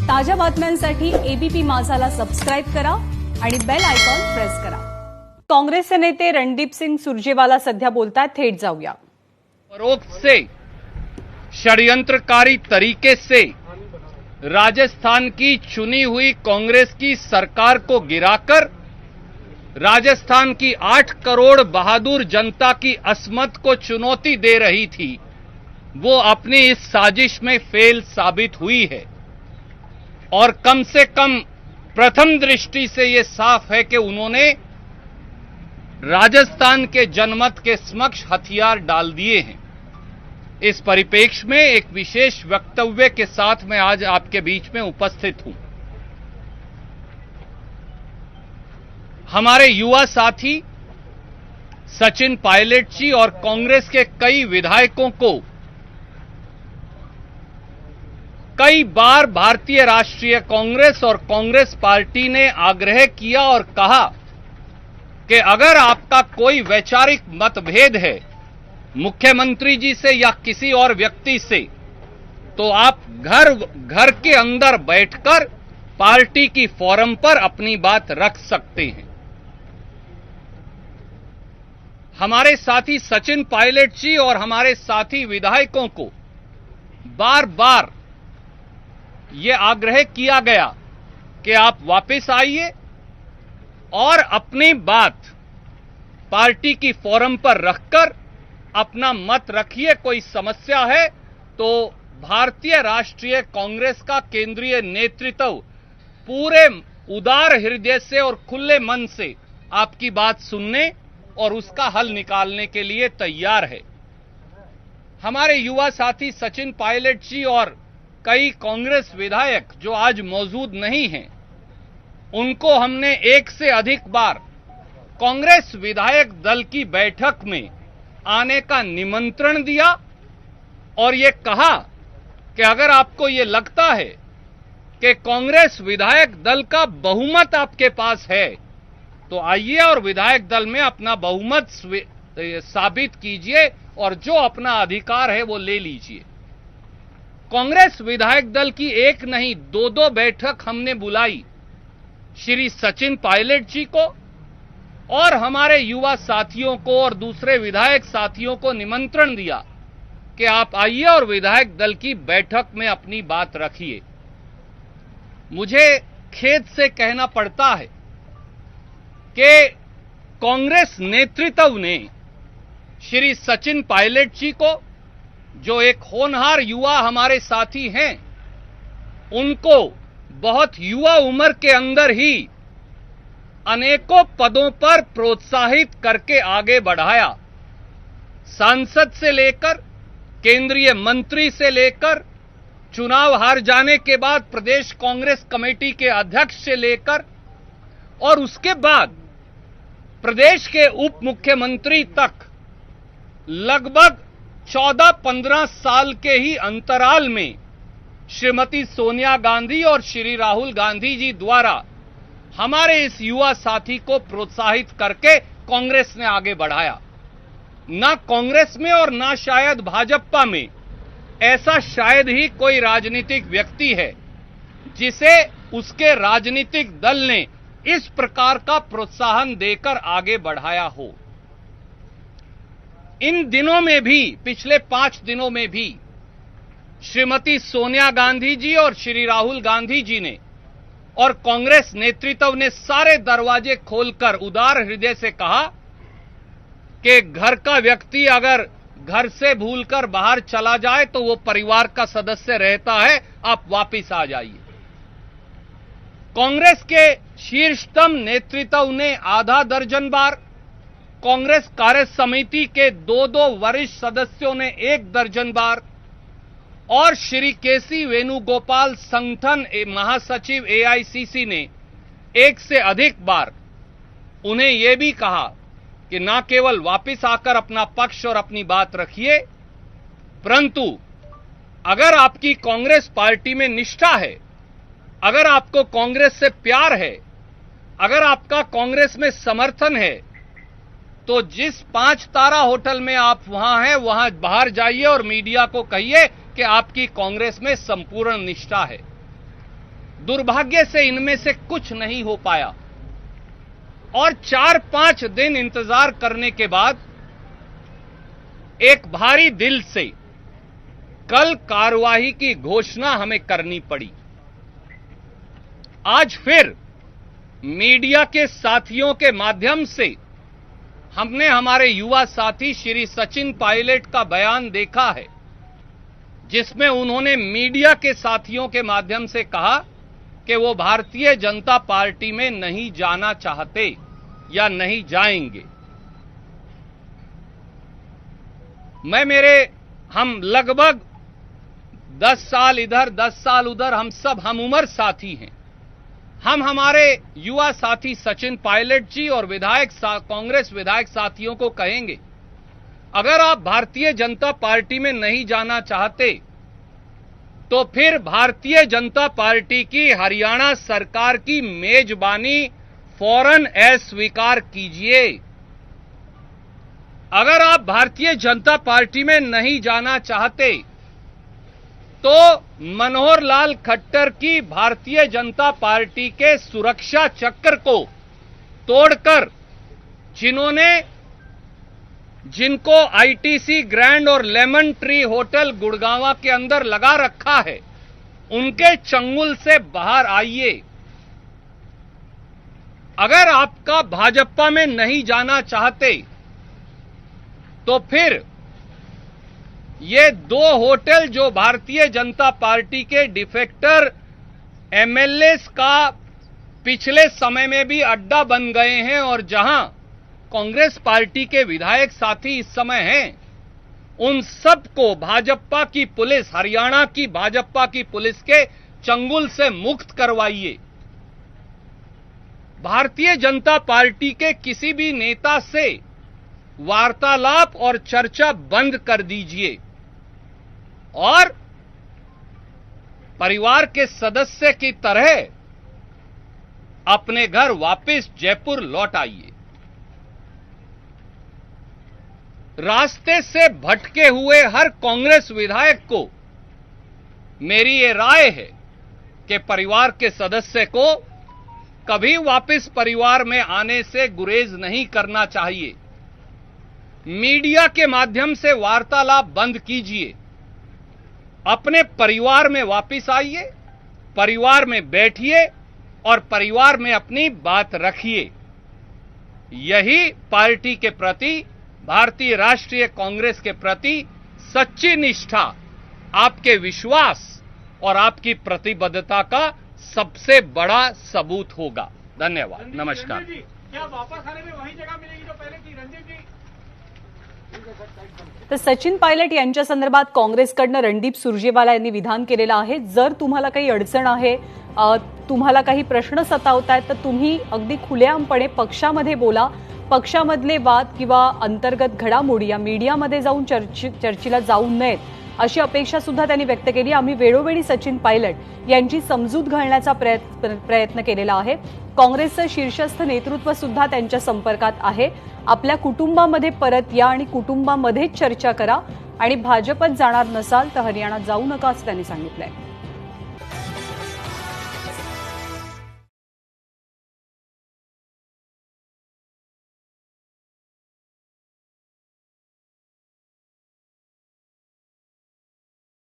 ताज्या बातम्यांसाठी ABP माझाला subscribe करा आणि बेल आयकॉन प्रेस करा। काँग्रेसचे नेते रणदीप सिंग सुरजेवाला सध्या बोलतात, थेट जाऊया। फरोख्त से षड्यंत्रकारी तरीके से राजस्थान की चुनी हुई कांग्रेस की सरकार को गिराकर राजस्थान की 8 करोड़ बहादुर जनता की अस्मत को चुनौती दे रही थी, वो अपनी इस साजिश में फेल साबित हुई है। और कम से कम प्रथम दृष्टि से ये साफ है कि उन्होंने राजस्थान के जनमत के समक्ष हथियार डाल दिए हैं। इस परिप्रेक्ष्य में एक विशेष वक्तव्य के साथ मैं आज आपके बीच में उपस्थित हूं। हमारे युवा साथी सचिन पायलट जी और कांग्रेस के कई विधायकों को कई बार भारतीय राष्ट्रीय कांग्रेस और कांग्रेस पार्टी ने आग्रह किया और कहा कि अगर आपका कोई वैचारिक मतभेद है मुख्यमंत्री जी से या किसी और व्यक्ति से, तो आप घर के अंदर बैठकर पार्टी की फोरम पर अपनी बात रख सकते हैं। हमारे साथी सचिन पायलट जी और हमारे साथी विधायकों को बार बार यह आग्रह किया गया कि आप वापस आइए और अपनी बात पार्टी की फोरम पर रखकर अपना मत रखिए। कोई समस्या है तो भारतीय राष्ट्रीय कांग्रेस का केंद्रीय नेतृत्व पूरे उदार हृदय से और खुले मन से आपकी बात सुनने और उसका हल निकालने के लिए तैयार है। हमारे युवा साथी सचिन पायलट जी और कई कांग्रेस विधायक जो आज मौजूद नहीं हैं, उनको हमने एक से अधिक बार कांग्रेस विधायक दल की बैठक में आने का निमंत्रण दिया और ये कहा कि अगर आपको ये लगता है कि कांग्रेस विधायक दल का बहुमत आपके पास है तो आइए और विधायक दल में अपना बहुमत साबित कीजिए और जो अपना अधिकार है वो ले लीजिए। कांग्रेस विधायक दल की एक नहीं 2-2 बैठक हमने बुलाई श्री सचिन पायलट जी को और हमारे युवा साथियों को और दूसरे विधायक साथियों को निमंत्रण दिया कि आप आइए और विधायक दल की बैठक में अपनी बात रखिए। मुझे खेद से कहना पड़ता है कि कांग्रेस नेतृत्व ने श्री सचिन पायलट जी को, जो एक होनहार युवा हमारे साथी हैं, उनको बहुत युवा उम्र के अंदर ही अनेकों पदों पर प्रोत्साहित करके आगे बढ़ाया। सांसद से लेकर केंद्रीय मंत्री से लेकर चुनाव हार जाने के बाद प्रदेश कांग्रेस कमेटी के अध्यक्ष से लेकर और उसके बाद प्रदेश के उप मुख्यमंत्री तक लगभग 14-15 साल के ही अंतराल में श्रीमती सोनिया गांधी और श्री राहुल गांधी जी द्वारा हमारे इस युवा साथी को प्रोत्साहित करके कांग्रेस ने आगे बढ़ाया। ना कांग्रेस में और ना शायद भाजपा में ऐसा शायद ही कोई राजनीतिक व्यक्ति है जिसे उसके राजनीतिक दल ने इस प्रकार का प्रोत्साहन देकर आगे बढ़ाया हो। इन दिनों में भी, पिछले 5 दिनों में भी श्रीमती सोनिया गांधी जी और श्री राहुल गांधी जी ने और कांग्रेस नेतृत्व ने सारे दरवाजे खोलकर उदार हृदय से कहा कि घर का व्यक्ति अगर घर से भूलकर बाहर चला जाए तो वो परिवार का सदस्य रहता है, आप वापस आ जाइए। कांग्रेस के शीर्षतम नेतृत्व ने आधा दर्जन बार, कांग्रेस कार्य समिति के 2-2 वरिष्ठ सदस्यों ने 1 दर्जन बार और श्री केसी वेणुगोपाल संगठन महासचिव एआईसीसी ने 1 से अधिक बार उन्हें यह भी कहा कि न केवल वापस आकर अपना पक्ष और अपनी बात रखिए, परंतु अगर आपकी कांग्रेस पार्टी में निष्ठा है, अगर आपको कांग्रेस से प्यार है, अगर आपका कांग्रेस में समर्थन है, तो जिस 5 तारा होटल में आप वहां हैं, वहां बाहर जाइए और मीडिया को कहिए कि आपकी कांग्रेस में संपूर्ण निष्ठा है। दुर्भाग्य से इनमें से कुछ नहीं हो पाया और 4-5 दिन इंतजार करने के बाद एक भारी दिल से कल कार्यवाही की घोषणा हमें करनी पड़ी। आज फिर मीडिया के साथियों के माध्यम से हमने हमारे युवा साथी श्री सचिन पायलट का बयान देखा है, जिसमें उन्होंने मीडिया के साथियों के माध्यम से कहा कि वो भारतीय जनता पार्टी में नहीं जाना चाहते या नहीं जाएंगे। हम लगभग 10 साल इधर 10 साल उधर, हम उम्र साथी हैं। हम हमारे युवा साथी सचिन पायलट जी और कांग्रेस विधायक साथियों को कहेंगे, अगर आप भारतीय जनता पार्टी में नहीं जाना चाहते तो फिर भारतीय जनता पार्टी की हरियाणा सरकार की मेजबानी फौरन अस्वीकार कीजिए। अगर आप भारतीय जनता पार्टी में नहीं जाना चाहते तो मनोहर लाल खट्टर की भारतीय जनता पार्टी के सुरक्षा चक्र को तोड़कर जिनको आईटीसी ग्रैंड और लेमन ट्री होटल गुड़गांव के अंदर लगा रखा है, उनके चंगुल से बाहर आइए। अगर आपका भाजपा में नहीं जाना चाहते तो फिर ये 2 होटल जो भारतीय जनता पार्टी के डिफेक्टर एमएलएस का पिछले समय में भी अड्डा बन गए हैं और जहां कांग्रेस पार्टी के विधायक साथी इस समय हैं, उन सबको भाजपा की पुलिस, हरियाणा की भाजपा की पुलिस के चंगुल से मुक्त करवाइए। भारतीय जनता पार्टी के किसी भी नेता से वार्तालाप और चर्चा बंद कर दीजिए और परिवार के सदस्य की तरह अपने घर वापस जयपुर लौट आइए। रास्ते से भटके हुए हर कांग्रेस विधायक को मेरी ये राय है कि परिवार के सदस्य को कभी वापस परिवार में आने से गुरेज नहीं करना चाहिए। मीडिया के माध्यम से वार्तालाप बंद कीजिए, अपने परिवार में वापस आइए, परिवार में बैठिए और परिवार में अपनी बात रखिए। यही पार्टी के प्रति, भारतीय राष्ट्रीय कांग्रेस के प्रति सच्ची निष्ठा, आपके विश्वास और आपकी प्रतिबद्धता का सबसे बड़ा सबूत होगा। धन्यवाद, नमस्कार। क्या वापस आने में वही जगह मिलेगी जो पहले थी? रणदीप जी, तर सचिन पायलट यांच्या संदर्भात काँग्रेसकडनं रणदीप सुरजेवाला यांनी विधान केलेलं आहे। जर तुम्हाला काही अडचण आहे, तुम्हाला काही प्रश्न सतावतायत, तर तुम्ही अगदी खुलेआमपणे पक्षामध्ये बोला। पक्षामधले वाद किंवा अंतर्गत घडामोडी या मीडियामध्ये जाऊन चर्चेला जाऊ नयेत, अशी अपेक्षा सुद्धा त्यांनी व्यक्त केली। आम्ही वेळोवेळी सचिन पायलट यांची समजूत घालण्याचा प्रयत्न केलेला आहे। काँग्रेसचं शीर्षस्थ नेतृत्व सुद्धा त्यांच्या संपर्कात आहे। आपल्या कुटुंबामध्ये परत या आणि कुटुंबामध्येच चर्चा करा आणि भाजपत जाणार नसाल तर हरियाणात जाऊ नका, असं त्यांनी सांगितलंय।